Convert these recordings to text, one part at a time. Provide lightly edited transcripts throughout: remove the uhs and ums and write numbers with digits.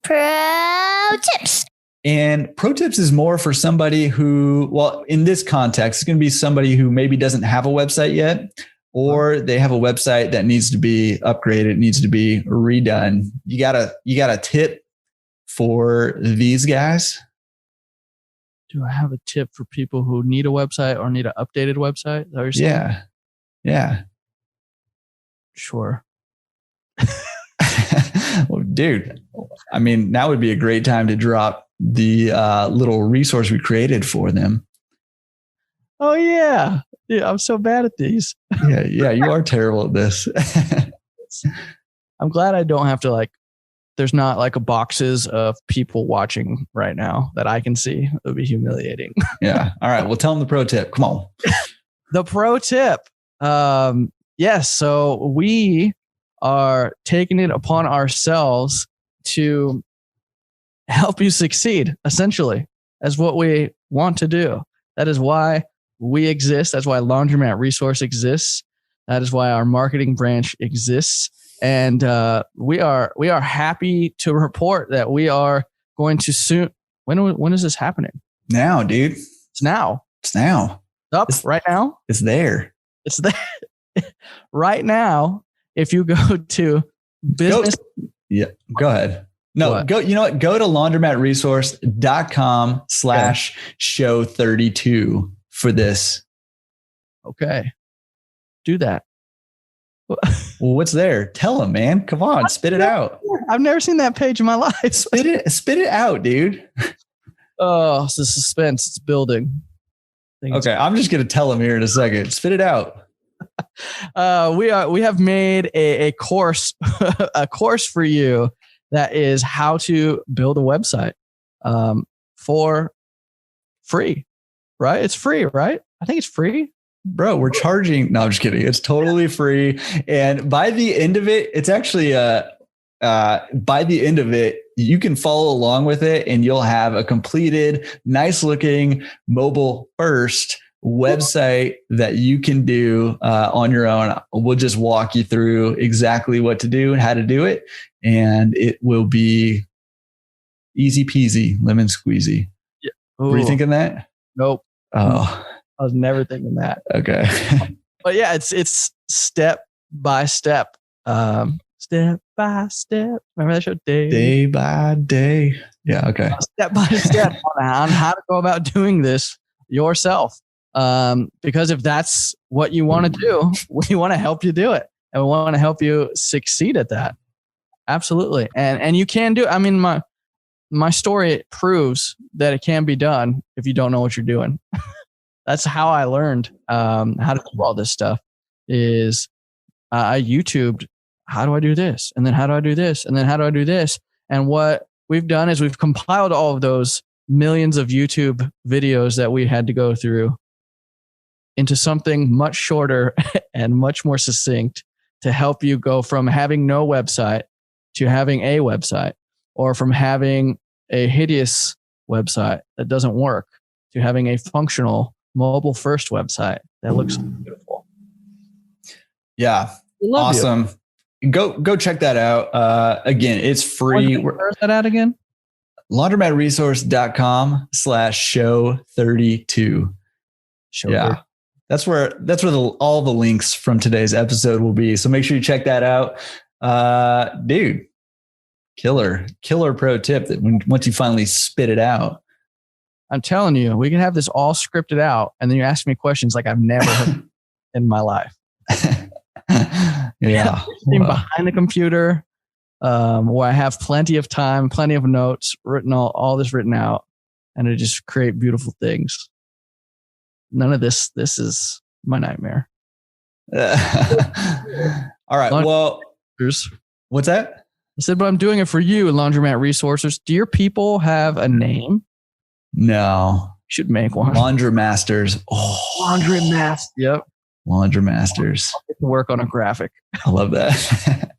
Pro tips. And pro tips is more for somebody who, well, in this context, it's going to be somebody who maybe doesn't have a website yet, or they have a website that needs to be upgraded, needs to be redone. You got a tip for these guys? Do I have a tip for people who need a website or need an updated website? Is that what you're saying? Yeah. Sure. Well, dude, I mean, now would be a great time to drop the little resource we created for them. Oh, yeah. Yeah, I'm so bad at these. Yeah, you are terrible at this. I'm glad I don't have to there's not like a boxes of people watching right now that I can see. It would be humiliating. Yeah. All right. Well, tell them the pro tip. Come on. The pro tip. Yes. So we are taking it upon ourselves to help you succeed, essentially, as what we want to do. That is why we exist. That's why Laundromat Resource exists. That is why our marketing branch exists. And we are happy to report that we are going to soon. When is this happening? Now, dude. It's now. It's now. It's right now. It's there. It's there. Right now, if you go to business. Go ahead. No, what? Go. You know what? Go to laundromatresource.com/show32 for this. Okay. Do that. Well, what's there? Tell them, man. Come on, spit it out. I've never seen that page in my life. Spit it out, dude. Oh, it's the suspense. It's building. Okay, I'm just gonna tell them here in a second. Spit it out. We have made a course a course for you that is how to build a website for free. Right? It's free, right? I think it's free. Bro, we're charging. No, I'm just kidding. It's totally free. And by the end of it, it's actually by the end of it, you can follow along with it and you'll have a completed, nice looking mobile first website that you can do on your own. We'll just walk you through exactly what to do and how to do it. And it will be easy peasy, lemon squeezy. Yeah. Were you thinking that? Nope. Oh, I was never thinking that. Okay. But yeah, it's step by step. Step by step. Remember that show? Day by day. Yeah. Okay. Step by step on how to go about doing this yourself. Because if that's what you want to do, we want to help you do it. And we want to help you succeed at that. Absolutely. And you can do it. I mean, my story proves that it can be done if you don't know what you're doing. That's how I learned how to do all this stuff is I YouTubed, how do I do this? And then how do I do this? And then how do I do this? And what we've done is we've compiled all of those millions of YouTube videos that we had to go through into something much shorter and much more succinct to help you go from having no website to having a website, or from having a hideous website that doesn't work to having a functional mobile first website that looks beautiful. Yeah. Awesome. Go check that out. Again, it's free. Where's that at again? laundromatresource.com/show32. Yeah. That's where all the links from today's episode will be. So make sure you check that out. Dude, killer pro tip that once you finally spit it out. I'm telling you, we can have this all scripted out, and then you ask me questions like I've never heard in my life. Yeah. Behind the computer, where I have plenty of time, plenty of notes written, all this written out, and to just create beautiful things. None of this is my nightmare. All right. Well, what's that? I said, but I'm doing it for you, Laundromat Resources. Do your people have a name? No. Should make one. Laundromasters. Oh. Laundromat. Yep. Laundromasters. I'll get to work on a graphic. I love that.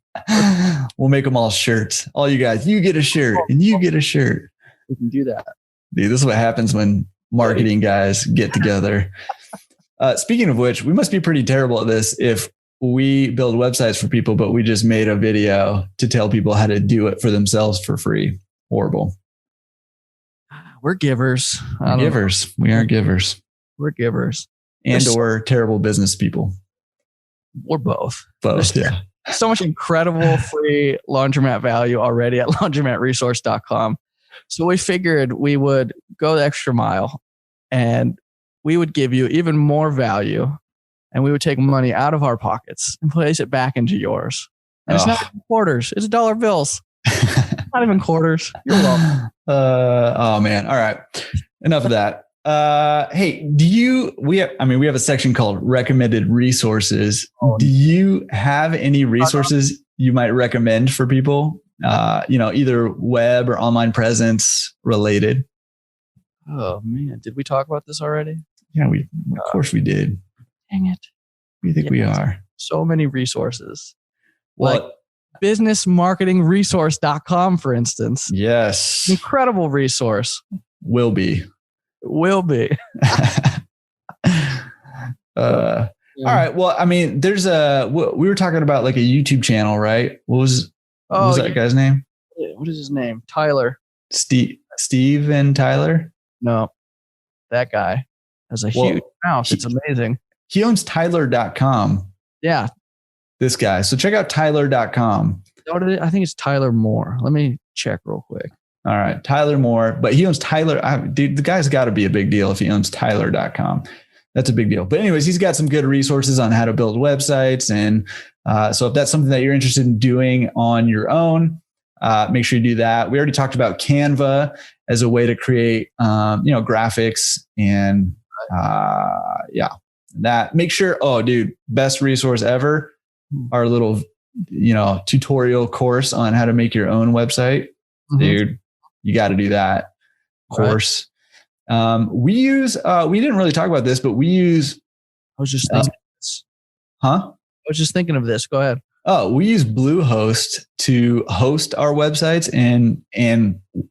We'll make them all shirts. All you guys, you get a shirt and you get a shirt. We can do that. Dude, this is what happens when marketing guys get together. Speaking of which, we must be pretty terrible at this if we build websites for people, but we just made a video to tell people how to do it for themselves for free. Horrible. We're givers. We're givers. We are givers. We're givers. And or terrible business people. We're both. Both, yeah. So much incredible free laundromat value already at laundromatresource.com. So we figured we would go the extra mile and we would give you even more value, and we would take money out of our pockets and place it back into yours. And it's not even quarters, it's dollar bills. Not even quarters. You're welcome. Oh man. All right. Enough of that. Hey, we have a section called recommended resources. Do you have any resources you might recommend for people? Either web or online presence related. Oh man. Did we talk about this already? Yeah, of course we did. Dang it. We think we are. So many resources. Well, like businessmarketingresource.com, for instance. Yes. Incredible resource. Will be. All right. Well, I mean, we were talking about like a YouTube channel, right? What was that guy's name? What is his name? Tyler. Steve and Tyler? No, that guy has a huge mouth. It's amazing. He owns Tyler.com. Yeah. This guy. So check out Tyler.com. I think it's Tyler Moore. Let me check real quick. All right. Tyler Moore, but he owns Tyler. Dude, the guy's got to be a big deal if he owns Tyler.com. That's a big deal. But anyways, he's got some good resources on how to build websites. And so if that's something that you're interested in doing on your own, make sure you do that. We already talked about Canva as a way to create, graphics and that. Make sure, best resource ever, our little, tutorial course on how to make your own website. Mm-hmm. Dude, you got to do that course. Right. We didn't really talk about this, but we use. I was just thinking of this. Huh? I was just thinking of this. Go ahead. Oh, we use Bluehost to host our websites, and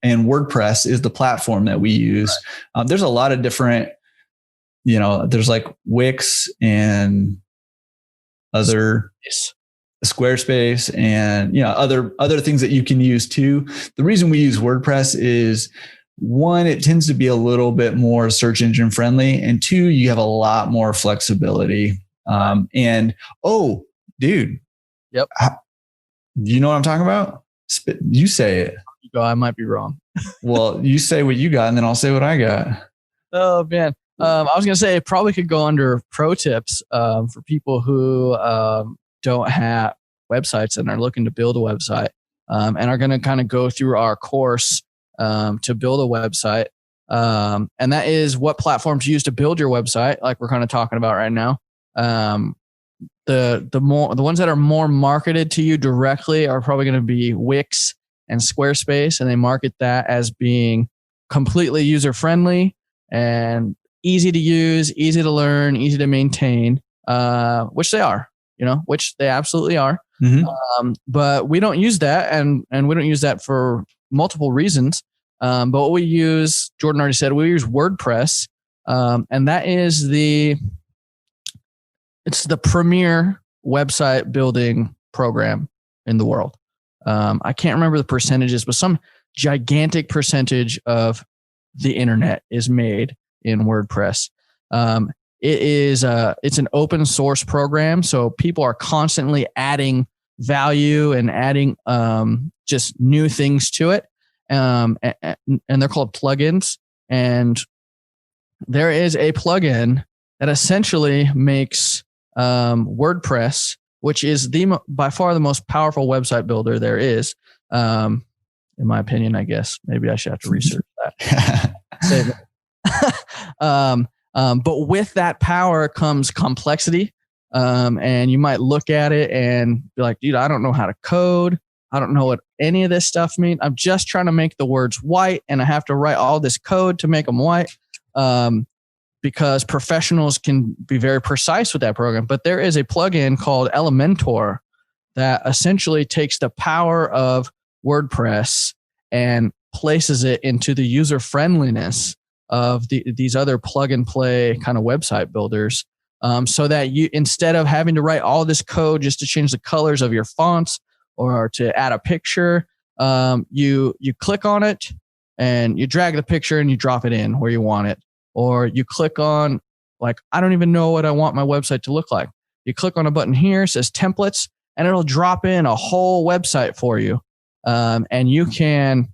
WordPress is the platform that we use. Right. There's a lot of different, there's like Wix and other Squarespace and other things that you can use too. The reason we use WordPress is, one, it tends to be a little bit more search engine friendly, and two, you have a lot more flexibility. Dude. Yep. You know what I'm talking about? You say it. I might be wrong. Well, you say what you got and then I'll say what I got. Oh man. I was going to say it probably could go under pro tips for people who don't have websites and are looking to build a website and are going to kind of go through our course to build a website. And that is what platforms you use to build your website, like we're kind of talking about right now. The ones that are more marketed to you directly are probably going to be Wix and Squarespace, and they market that as being completely user friendly and easy to use, easy to learn, easy to maintain, which they are, which they absolutely are. Mm-hmm. But we don't use that, and we don't use that for multiple reasons. But what we use, Jordan already said, we use WordPress, and that is it's the premier website building program in the world. I can't remember the percentages, but some gigantic percentage of the internet is made in WordPress. It's an open source program, so people are constantly adding value and adding just new things to it, and they're called plugins. And there is a plugin that essentially makes WordPress, which is by far the most powerful website builder there is, in my opinion. I guess maybe I should have to research that. But with that power comes complexity, and you might look at it and be like, dude, I don't know how to code. I don't know what any of this stuff means. I'm just trying to make the words white, and I have to write all this code to make them white. Because professionals can be very precise with that program. But there is a plugin called Elementor that essentially takes the power of WordPress and places it into the user friendliness of these other plug and play kind of website builders, so that you, instead of having to write all this code just to change the colors of your fonts or to add a picture, You click on it and you drag the picture and you drop it in where you want it. Or you click on, like, I don't even know what I want my website to look like. You click on a button here, it says templates, and it'll drop in a whole website for you. And you can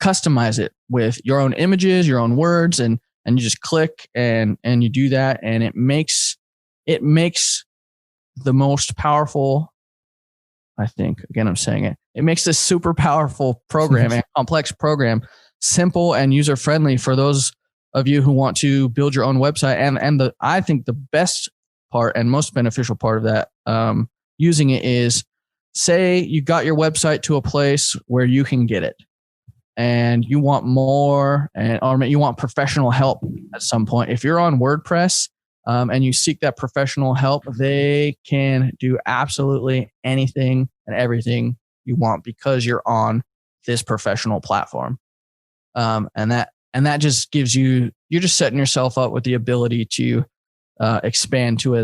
customize it with your own images, your own words, and you just click and you do that, and it makes the most powerful, I think, again, I'm saying it. It makes this super powerful program and complex program simple and user friendly for those of you who want to build your own website. And I think the best part and most beneficial part of that, using it is, say you got your website to a place where you can get it, and you want more, or you want professional help at some point. If you're on WordPress, and you seek that professional help, they can do absolutely anything and everything you want because you're on this professional platform. And that just gives you're just setting yourself up with the ability to expand to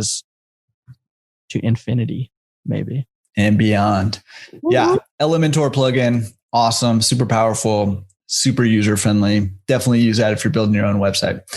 infinity, maybe. And beyond. Yeah. Elementor plugin. Awesome. Super powerful. Super user friendly. Definitely use that if you're building your own website.